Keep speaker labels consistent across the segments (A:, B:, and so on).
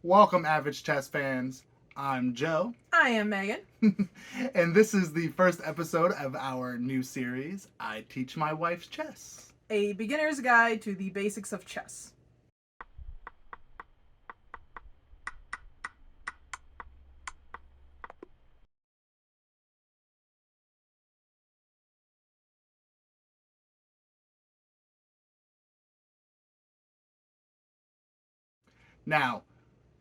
A: Welcome, average chess fans. I'm Joe,
B: I am Megan.
A: and this is the first episode of our new series, I Teach My Wife Chess.
B: A beginner's guide to the basics of chess.
A: Now,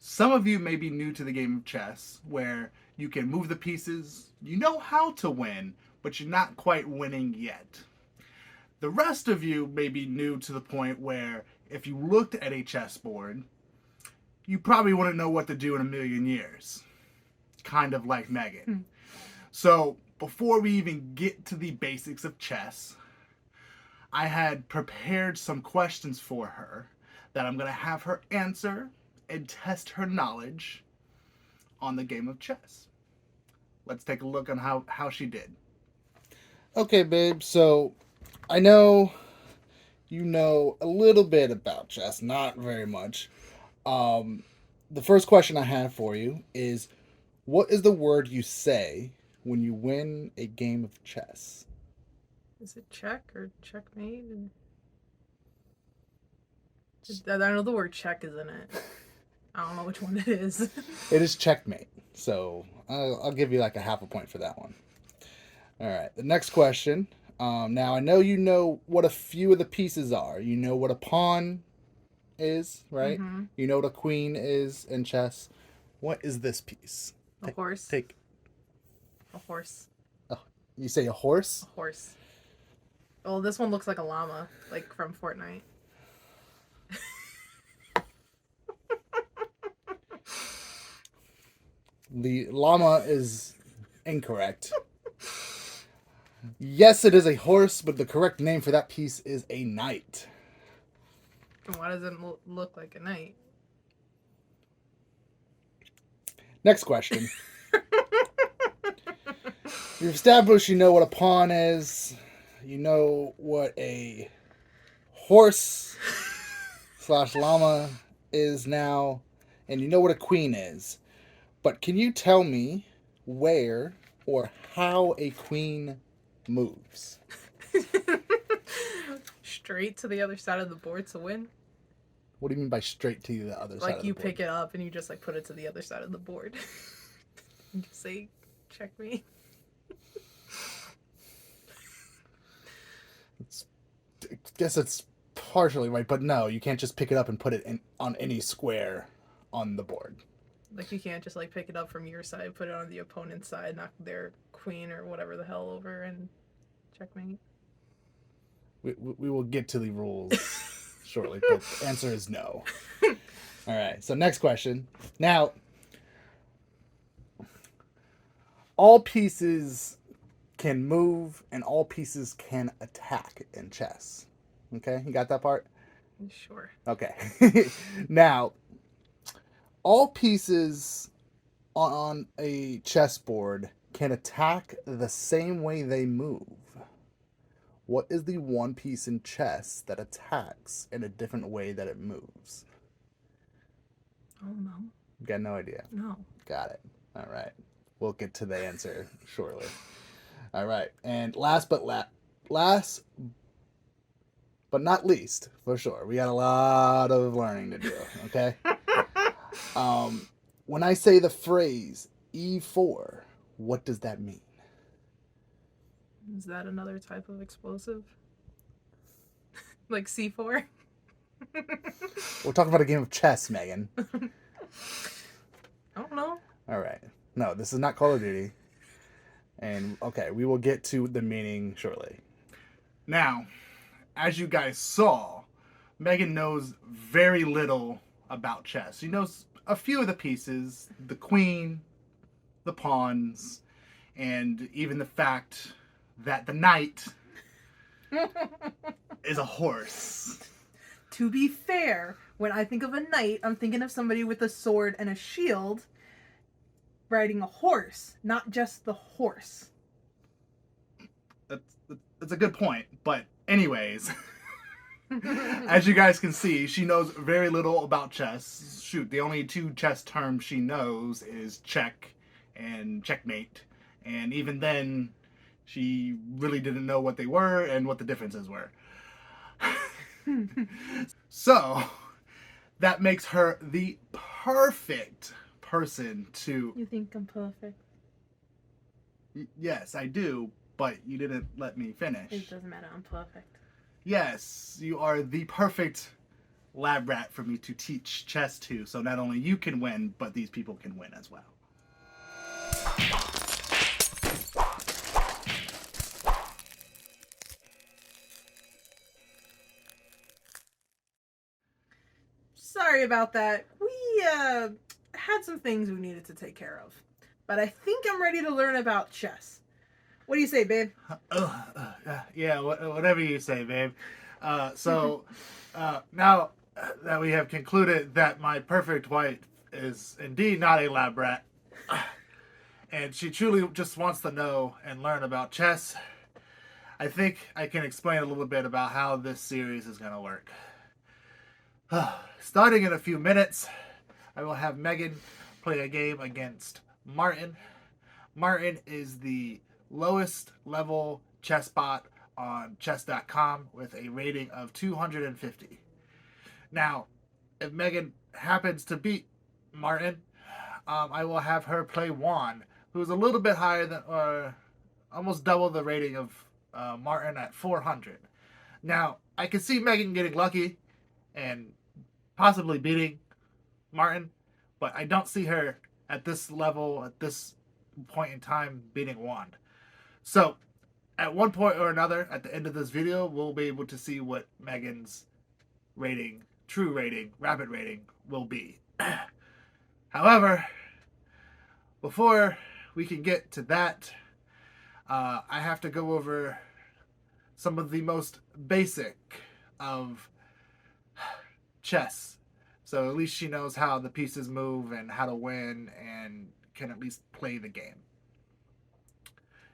A: some of you may be new to the game of chess, where you can move the pieces, you know how to win, but you're not quite winning yet. The rest of you may be new to the point where if you looked at a chessboard, you probably wouldn't know what to do in a million years. Kind of like Meghan. So, before we even get to the basics of chess, I had prepared some questions for her that I'm going to have her answer and test her knowledge on the game of chess. Let's take a look on how she did. Okay, babe. So, I know you know a little bit about chess, not very much. Um, the first question I have for you is, what is the word you say when you win a game of chess?
B: Is it check or checkmate? I know the word check is in it. I don't know which one it is.
A: It is checkmate. So I'll give you like a half a point for that one. All right. The next question. Now I know you know what a few of the pieces are. You know what a pawn is, right?
B: Mm-hmm.
A: You know what a queen is in chess. What is this piece?
B: A horse.
A: Take.
B: A horse.
A: Oh, you say a horse?
B: A horse. Well, this one looks like a llama, like from Fortnite.
A: The llama is incorrect. Yes, it is a horse, but the correct name for that piece is a knight.
B: And why does it look like a knight?
A: Next question. You've established you know what a pawn is. You know what a horse slash llama is now. And you know what a queen is. But can you tell me where or how a queen moves?
B: Straight to the other side of the board to win.
A: What do you mean by straight to the other side
B: Like
A: of the
B: you
A: board?
B: pick it up and you just like put it to the other side of the board. And just say, check me.
A: I guess it's partially right, but no, you can't just pick it up and put it on any square on the board.
B: Like you can't just like pick it up from your side, put it on the opponent's side, knock their queen or whatever the hell over, and checkmate.
A: We will get to the rules shortly, but the answer is no. All right, so next question. Now, all pieces can move and all pieces can attack in chess. Okay, you got that part?
B: Sure.
A: Okay. Now, all pieces on a chessboard can attack the same way they move. What is the one piece in chess that attacks in a different way that it moves?
B: Oh no.
A: Got no idea.
B: No.
A: Got it. All right. We'll get to the answer shortly. All right. And last but not least, for sure, we got a lot of learning to do. Okay. When I say the phrase E4, what does that mean?
B: Is that another type of explosive? Like C4?
A: We're talking about a game of chess, Megan.
B: I don't know.
A: All right. No, this is not Call of Duty. And okay, we will get to the meaning shortly. Now, as you guys saw, Megan knows very little about chess. She knows a few of the pieces, the queen, the pawns, and even the fact that the knight is a horse.
B: To be fair, when I think of a knight, I'm thinking of somebody with a sword and a shield riding a horse, not just the horse.
A: That's a good point, but anyways, As you guys can see, she knows very little about chess. Shoot, the only two chess terms she knows is check and checkmate. And even then, she really didn't know what they were and what the differences were. So, that makes her the perfect person to...
B: You think I'm perfect?
A: Yes, I do, but you didn't let me finish.
B: It doesn't matter, I'm perfect.
A: Yes, you are the perfect lab rat for me to teach chess to, so not only you can win, but these people can win as well.
B: Sorry about that. We had some things we needed to take care of. But I think I'm ready to learn about chess. What do you say, babe?
A: Yeah, whatever you say, babe. So, now that we have concluded that my perfect wife is indeed not a lab rat, and she truly just wants to know and learn about chess, I think I can explain a little bit about how this series is going to work. Starting in a few minutes, I will have Meghan play a game against Martin. Martin is the lowest level chess bot on chess.com with a rating of 250. Now, if Meghan happens to beat Martin, I will have her play Juan, who's a little bit higher than, or almost double the rating of Martin at 400. Now, I can see Meghan getting lucky and possibly beating Martin, but I don't see her at this level, at this point in time, beating Juan. So, at one point or another, at the end of this video, we'll be able to see what Meghan's rating, true rating, rabbit rating, will be. However, before we can get to that, I have to go over some of the most basic of chess. So at least she knows how the pieces move and how to win and can at least play the game.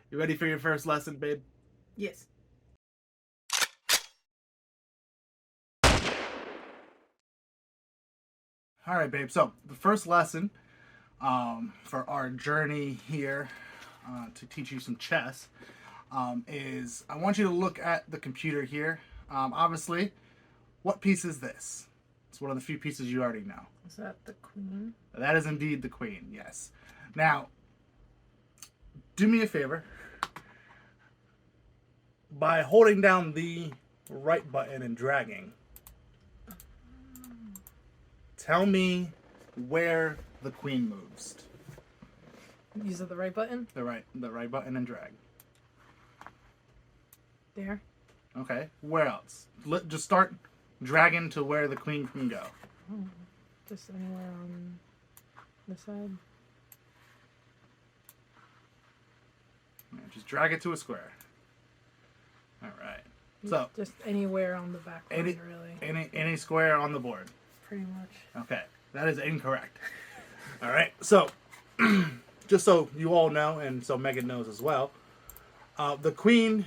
A: You ready for your first lesson, babe?
B: Yes.
A: All right, babe. So the first lesson for our journey here to teach you some chess is I want you to look at the computer here. Obviously, what piece is this? It's one of the few pieces you already know.
B: Is that the queen?
A: That is indeed the queen, yes. Now, do me a favor. By holding down the right button and dragging, tell me where the queen moves.
B: Use the right button?
A: The right button and drag.
B: There.
A: Okay. Where else? Just start dragging to where the queen can go.
B: Oh, just anywhere on this side.
A: Yeah, just drag it to a square. All right. So
B: just anywhere on the back line, really.
A: Any square on the board.
B: Pretty much.
A: Okay, that is incorrect. All right. So just so you all know, and so Meghan knows as well, the queen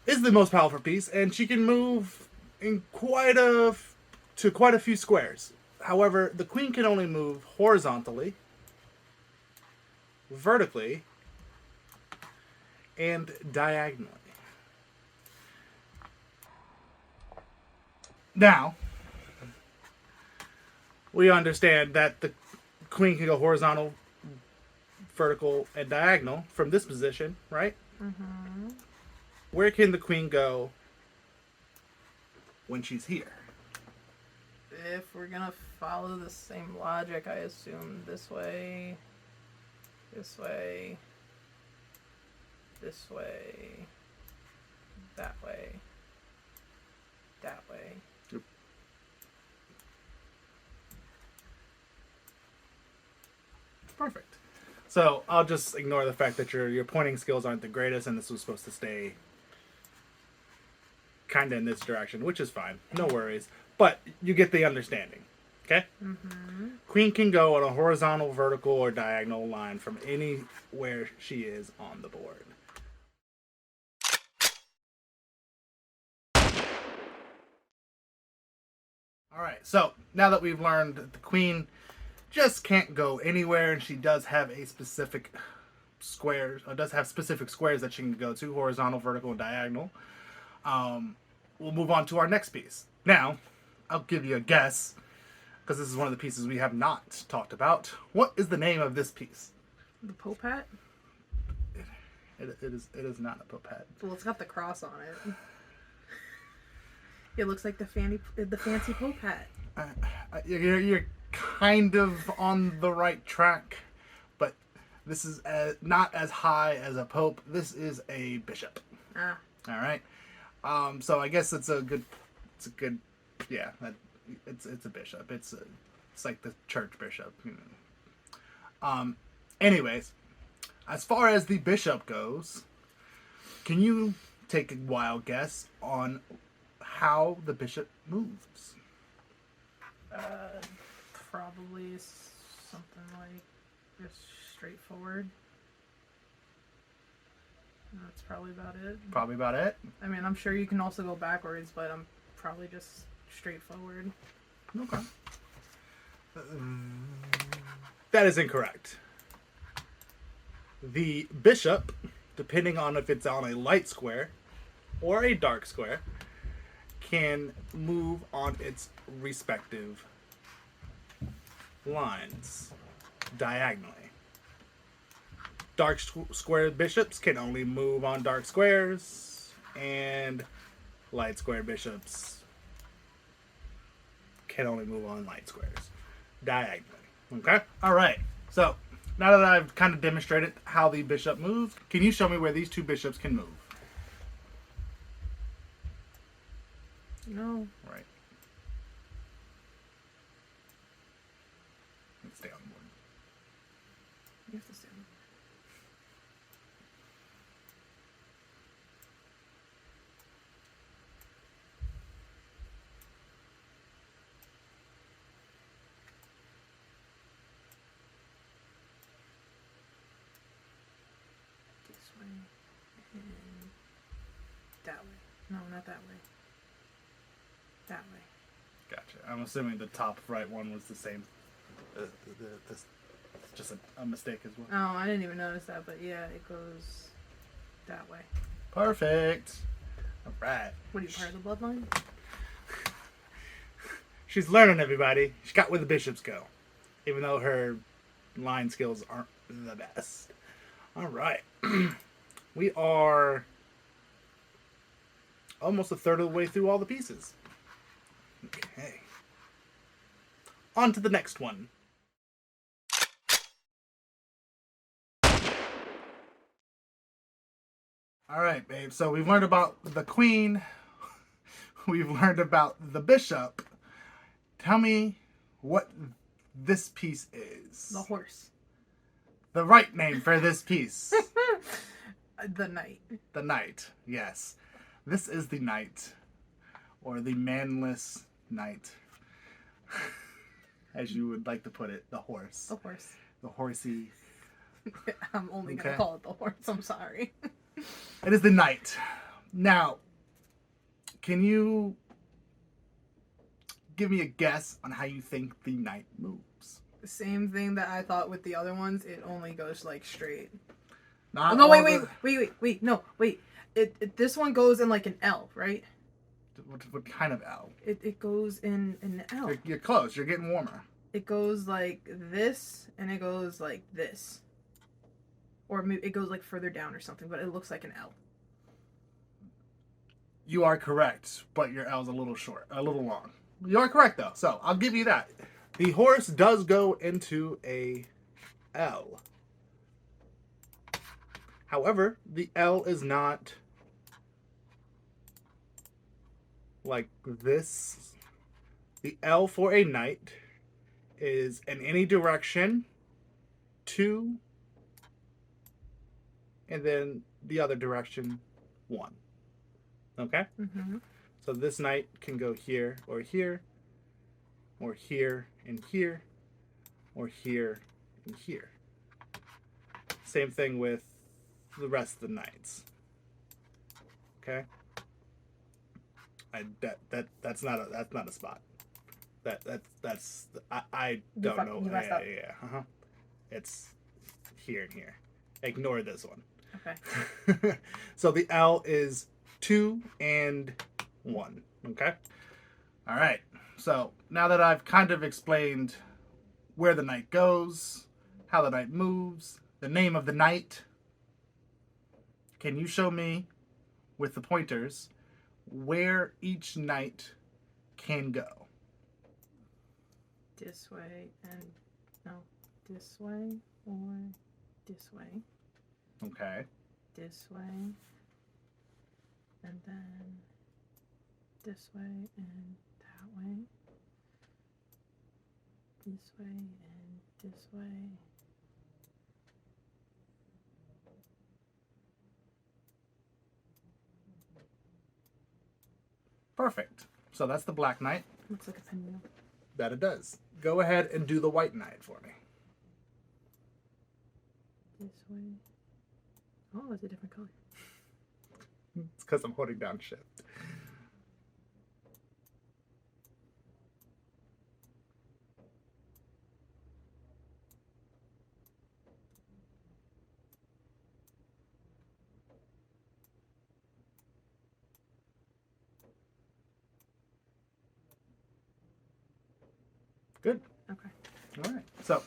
A: is the most powerful piece, and she can move in quite a few squares. However, the queen can only move horizontally, vertically, and diagonally. Now, we understand that the queen can go horizontal, vertical, and diagonal from this position, right?
B: Mm-hmm.
A: Where can the queen go when she's here?
B: If we're gonna follow the same logic, I assume this way, this way, this way, that way, that way.
A: Yep. Perfect. So I'll just ignore the fact that your pointing skills aren't the greatest, and this was supposed to stay kind of in this direction, which is fine. No worries. But you get the understanding. Okay?
B: Mm-hmm.
A: Queen can go on a horizontal, vertical, or diagonal line from anywhere she is on the board. All right. So now that we've learned that the queen just can't go anywhere, and she does have a specific squares, does have specific squares that she can go to, horizontal, vertical, and diagonal. We'll move on to our next piece. Now, I'll give you a guess, because this is one of the pieces we have not talked about. What is the name of this piece?
B: The Pope hat?
A: It is not a Pope hat.
B: Well, it's got the cross on it. It looks like the fancy Pope hat.
A: You're kind of on the right track, but this is not as high as a Pope. This is a bishop.
B: Ah.
A: All right. So I guess it's a good, yeah. It's a bishop. It's like the church bishop. Anyways, as far as the bishop goes, can you take a wild guess on how the bishop moves?
B: Probably something like just straightforward. That's probably about it.
A: Probably about it.
B: I mean, I'm sure you can also go backwards, but I'm probably just straightforward.
A: Okay. That is incorrect. The bishop, depending on if it's on a light square or a dark square, can move on its respective lines diagonally. Dark square bishops can only move on dark squares, and light square bishops can only move on light squares diagonally. Okay? All right. So, now that I've kind of demonstrated how the bishop moves, can you show me where these two bishops can move?
B: No.
A: Right. Let's stay on the board.
B: You have to say. This way. And that way. No, not that way. That way.
A: Gotcha. I'm assuming the top right one was the same. This just a mistake as well.
B: Oh, I didn't even notice that, but yeah, it goes that way.
A: Perfect. All right.
B: What are you, part of the bloodline?
A: She's learning, everybody. She got where the bishops go, even though her line skills aren't the best. All right. We are almost a third of the way through all the pieces. Okay. On to the next one. All right, babe. So we've learned about the queen. We've learned about the bishop. Tell me what this piece is.
B: The horse.
A: The right name for this piece.
B: The knight.
A: The knight, yes. This is the knight. Or the manless knight. As you would like to put it, the horse.
B: The horse.
A: The horsey.
B: I'm only going
A: Okay.
B: to call it the horse. I'm sorry.
A: It is the knight. Now, can you give me a guess on how you think the knight moves?
B: The same thing that I thought with the other ones. It only goes like straight.
A: Not
B: Oh, no,
A: all
B: wait. No, wait. This one goes in like an L, right?
A: What kind of L?
B: It goes in an L.
A: You're close. You're getting warmer.
B: It goes like this, and it goes like this. Or maybe it goes like further down or something, but it looks like an L.
A: You are correct, but your L's a little short, a little long. You are correct, though, so I'll give you that. The horse does go into a L. However, the L is not like this. The L for a knight is in any direction, 2, and then the other direction, 1. Okay?
B: Mm-hmm.
A: So this knight can go here, or here, or here, and here, or here, and here. Same thing with the rest of the knights. Okay? That's not a spot. I
B: You
A: don't know.
B: you messed up.
A: Yeah. Uh-huh. It's here and here. Ignore this one.
B: Okay.
A: So the L is 2 and 1. Okay? All right. So now that I've kind of explained where the knight goes, how the knight moves, the name of the knight, can you show me with the pointers where each knight can go?
B: This way and no, this way or this way,
A: Okay.
B: this way, and then this way and that way, this way and this way.
A: Perfect. So that's the black knight.
B: Looks like a pinwheel.
A: That it does. Go ahead and do the white knight for me.
B: This way. Oh, it's a different color.
A: It's because I'm holding down shift. Good.
B: Okay.
A: All right. So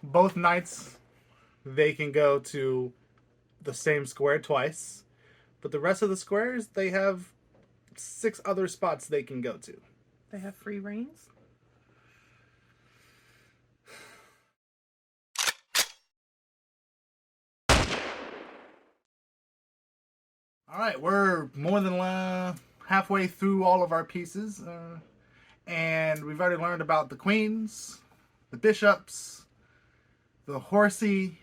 A: both knights, they can go to the same square twice, but the rest of the squares, they have 6 other spots they can go to.
B: They have free reigns.
A: All right, we're more than halfway through all of our pieces, and we've already learned about the queens, the bishops, the horsey,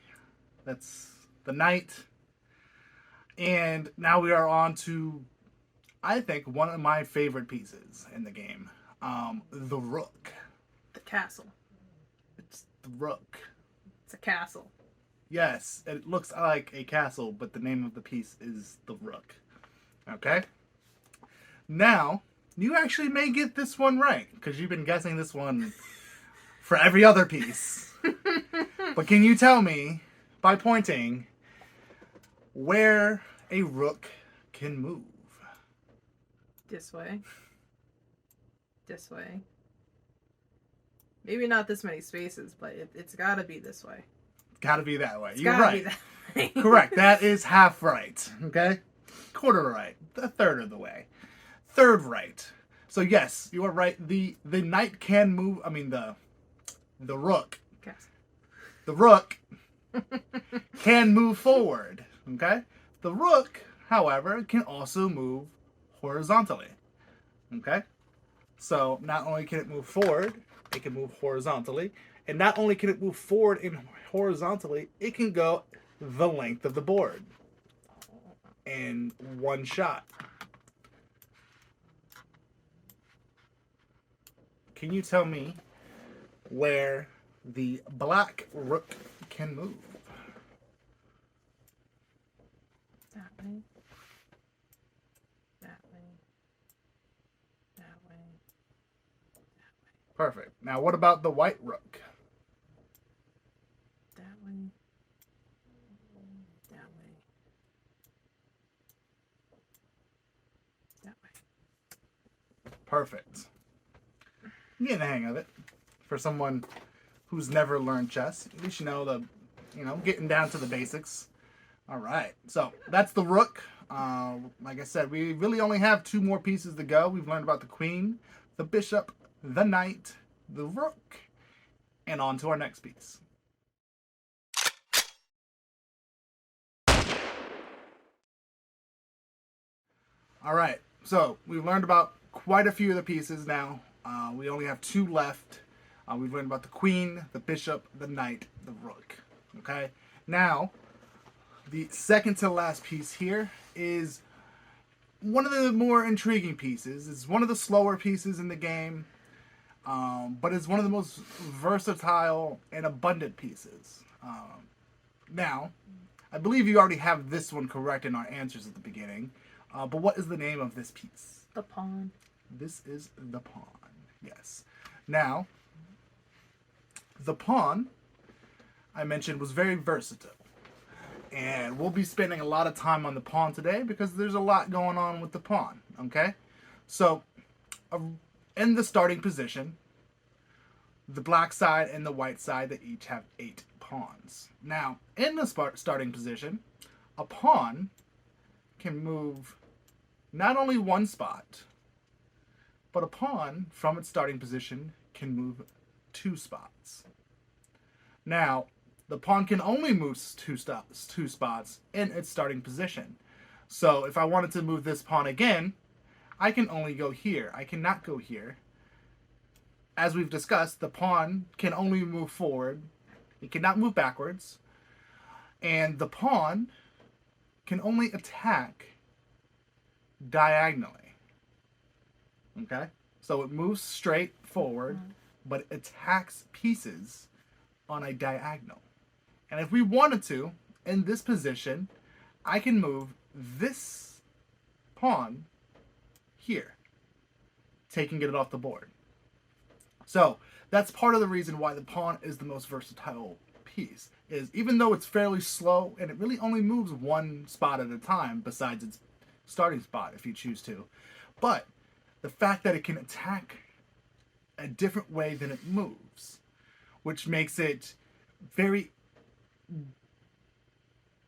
A: that's the knight, and now we are on to, I think, one of my favorite pieces in the game, the rook.
B: The castle.
A: It's the rook.
B: It's a castle.
A: Yes, it looks like a castle, but the name of the piece is the rook. Okay? Now, you actually may get this one right, because you've been guessing this one for every other piece. But can you tell me, by pointing, where a rook can move?
B: This way. This way. Maybe not this many spaces, but it's gotta be this way.
A: Gotta be that way.
B: It's
A: You're
B: gotta
A: right.
B: be that way.
A: Correct. That is half right. Okay? Quarter right. A third of the way. Third right. So yes, you are right. The knight can move. I mean the rook.
B: Castle.
A: The rook can move forward. Okay? The rook, however, can also move horizontally. Okay? So not only can it move forward, it can move horizontally. And not only can it move forward and horizontally, it can go the length of the board in one shot. Can you tell me where the black rook can move?
B: That way. That way. That way.
A: Perfect. Now what about the white rook?
B: That way. That way. That way.
A: Perfect. I'm getting the hang of it. For someone who's never learned chess, at least you know getting down to the basics. All right. So that's the rook. Like I said, we really only have 2 more pieces to go. We've learned about the queen, the bishop, the knight, the rook, and on to our next piece. All right. So we've learned about quite a few of the pieces now. We only have 2 left. We've learned about the queen, the bishop, the knight, the rook. Okay? Now, the second to last piece here is one of the more intriguing pieces. It's one of the slower pieces in the game, but it's one of the most versatile and abundant pieces. Now, I believe you already have this one correct in our answers at the beginning, but what is the name of this piece?
B: The pawn.
A: This is the pawn. Yes. Now, the pawn I mentioned was very versatile. And we'll be spending a lot of time on the pawn today because there's a lot going on with the pawn, okay? So, in the starting position, the black side and the white side, they each have 8 pawns. Now, in the starting position, a pawn can move not only one spot, but a pawn from its starting position can move 2 spots. Now, the pawn can only move two spots in its starting position. So if I wanted to move this pawn again, I can only go here. I cannot go here. As we've discussed, the pawn can only move forward. It cannot move backwards. And the pawn can only attack diagonally. Okay? So it moves straight forward, but it attacks pieces on a diagonal. And if we wanted to, in this position, I can move this pawn here, taking it off the board. So that's part of the reason why the pawn is the most versatile piece, is even though it's fairly slow and it really only moves one spot at a time besides its starting spot if you choose to, but the fact that it can attack a different way than it moves, which makes it very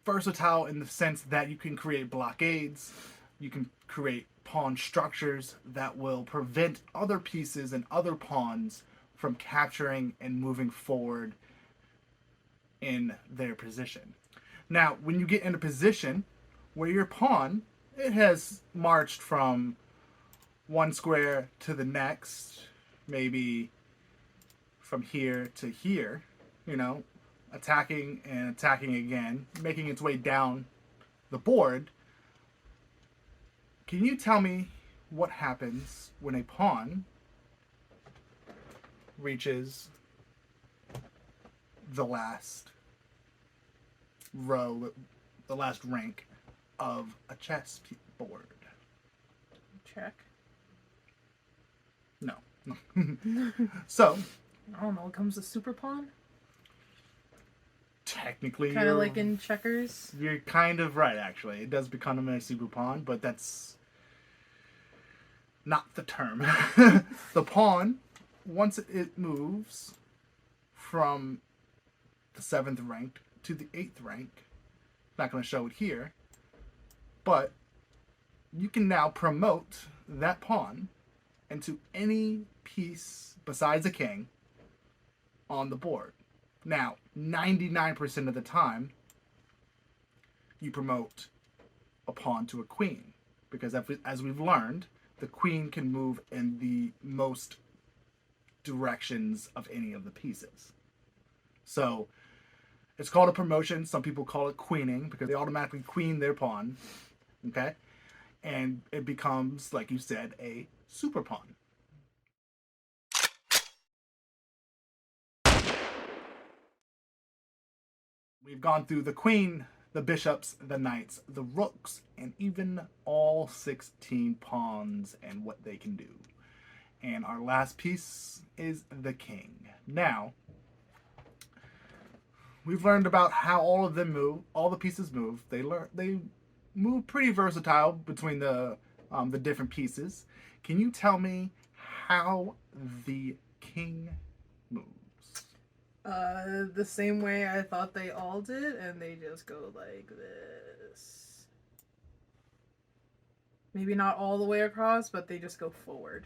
A: versatile in the sense that you can create blockades, you can create pawn structures that will prevent other pieces and other pawns from capturing and moving forward in their position. Now, when you get in a position where your pawn, it has marched from one square to the next, maybe from here to here, attacking and attacking again, making its way down the board. Can you tell me what happens when a pawn reaches the last row, the last rank of a chess board?
B: Check.
A: No. So,
B: I don't know. It comes a super pawn.
A: Technically,
B: Kind of like in checkers.
A: You're kind of right, actually. It does become a super pawn, but that's not the term. The pawn, once it moves from the 7th rank to the 8th rank, not going to show it here, but you can now promote that pawn into any piece besides a king on the board. Now, 99% of the time, you promote a pawn to a queen. Because as we've learned, the queen can move in the most directions of any of the pieces. So, it's called a promotion. Some people call it queening because they automatically queen their pawn. Okay? And it becomes, like you said, a super pawn. We've gone through the queen, the bishops, the knights, the rooks, and even all 16 pawns and what they can do. And our last piece is the king. Now, we've learned about how all of them move, all the pieces move. They move pretty versatile between the different pieces. Can you tell me how the king moves?
B: The same way I thought they all did, and they just go like this. Maybe not all the way across, but they just go forward.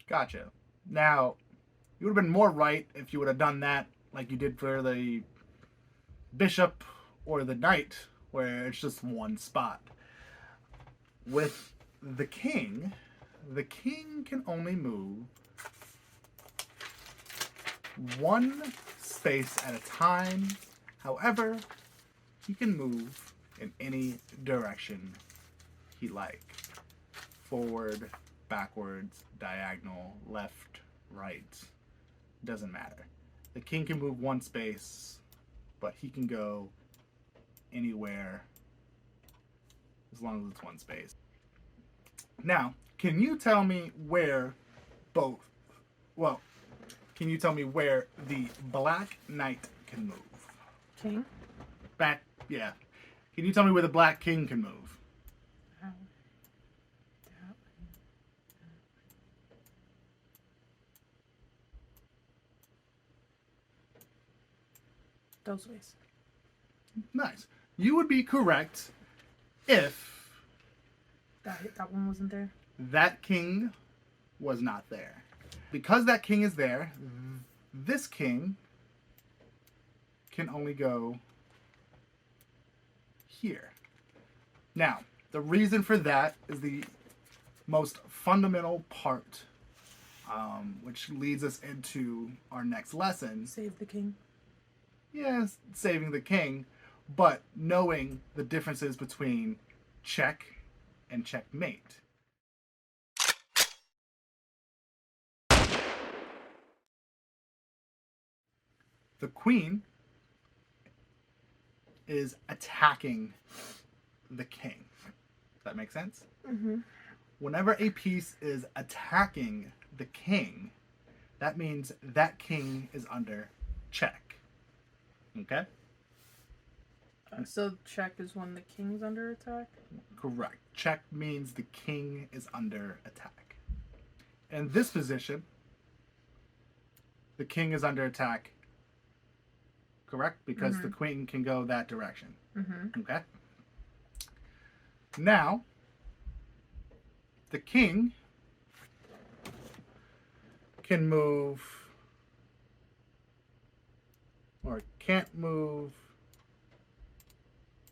A: Gotcha. Now, you would have been more right if you would have done that like you did for the bishop or the knight, where it's just one spot. With the king can only move one space at a time. However, he can move in any direction he like. Forward, backwards, diagonal, left, right. Doesn't matter. The king can move one space, but he can go anywhere as long as it's one space. Now, can you tell me where both, well, can you tell me where the black knight can move?
B: King.
A: Back, yeah. Can you tell me where the black king can move?
B: Oh. That Those ways.
A: Nice. You would be correct if
B: That one wasn't there.
A: that king was not there. Because that king is there, this king can only go here. Now, the reason for that is the most fundamental part, which leads us into our next lesson.
B: Save the king.
A: Yes, saving the king, but knowing the differences between check and checkmate. The queen is attacking the king. Does that make sense?
B: Mm-hmm.
A: Whenever a piece is attacking the king, that means that king is under check. Okay?
B: So check is when the king's under attack?
A: Correct. Check means the king is under attack. In this position, the king is under attack. Correct? Because the queen can go that direction.
B: Mm-hmm.
A: Okay? Now, the king can move or can't move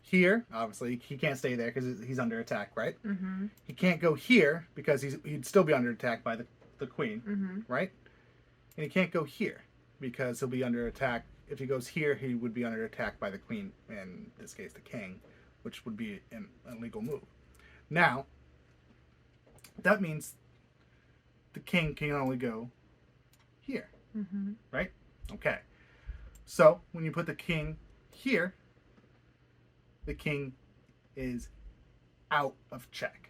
A: here. Obviously, he can't stay there because he's under attack, right?
B: Mm-hmm.
A: He can't go here because he'd still be under attack by the queen,
B: Mm-hmm.
A: right? And he can't go here because he'll be under attack. If he goes here, he would be under attack by the queen, in this case the king, which would be an illegal move. Now, that means the king can only go here,
B: Mm-hmm.
A: right? Okay. So, when you put the king here, the king is out of check.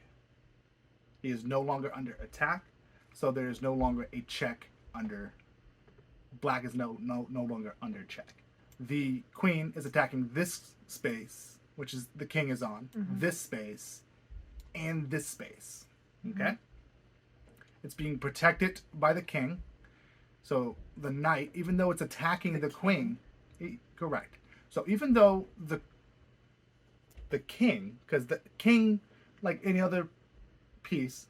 A: He is no longer under attack, so there is no longer a check under. Black is no longer under check. The queen is attacking this space, which is the king is on, this space, and this space. Okay? It's being protected by the king. So the knight, even though it's attacking the queen, correct. So even though the king, because the king, like any other piece,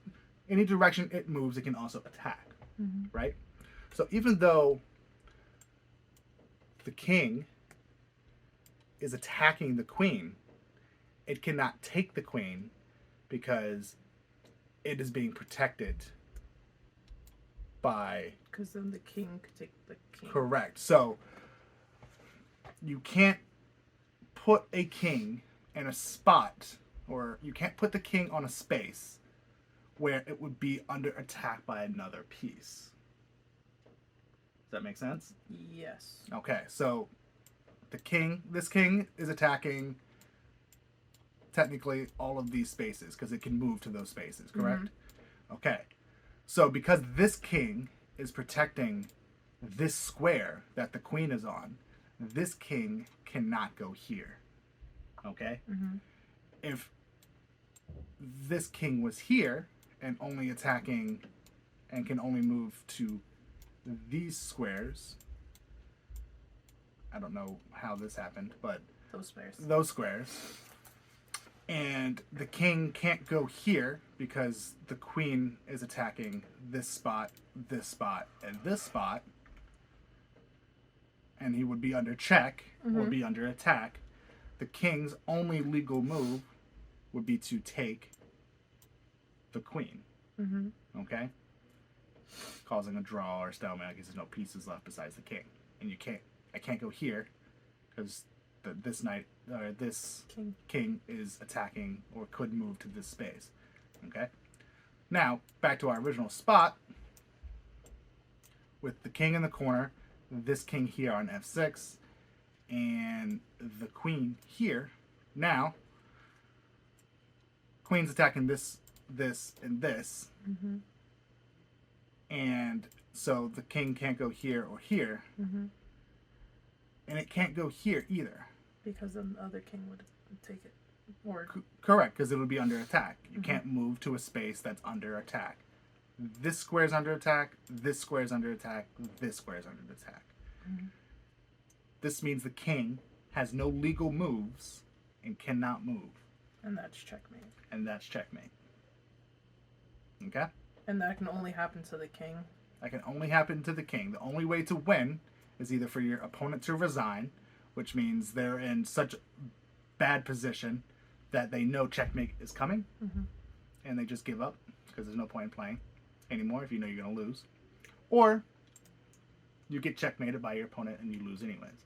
A: any direction it moves, it can also attack, right? So even though the king is attacking the queen, it cannot take the queen because it is being protected by.
B: Because then the king could take the king.
A: Correct. So you can't put a king in a spot, or you can't put the king on a space where it would be under attack by another piece. Does that make sense?
B: Yes.
A: Okay, so this king is attacking technically all of these spaces because it can move to those spaces, correct? Okay, so because this king is protecting this square that the queen is on, this king cannot go here. Okay? If this king was here and only attacking and can only move to these squares, I don't know how this happened, but those squares, and the king can't go here because the queen is attacking this spot, and this spot, and he would be under check or be under attack. The king's only legal move would be to take the queen. Okay? Causing a draw or stalemate because there's no pieces left besides the king. And I can't go here because this king is attacking or could move to this space. Okay? Now, back to our original spot. With the king in the corner, this king here on f6, and the queen here. Now, queen's attacking this, and this. And So the king can't go here or here,
B: Mm-hmm.
A: and it can't go here either.
B: Because then the other king would take it. Or
A: Correct, because it would be under attack. You can't move to a space that's under attack. This square's under attack, this square's under attack, this square's under attack.
B: Mhm.
A: This means the king has no legal moves and cannot move.
B: And that's checkmate.
A: And that's checkmate. Okay?
B: And that can only happen to the king.
A: That can only happen to the king. The only way to win is either for your opponent to resign, which means they're in such bad position that they know checkmate is coming, and they just give up because there's no point in playing anymore if you know you're going to lose. Or you get checkmated by your opponent and you lose anyways.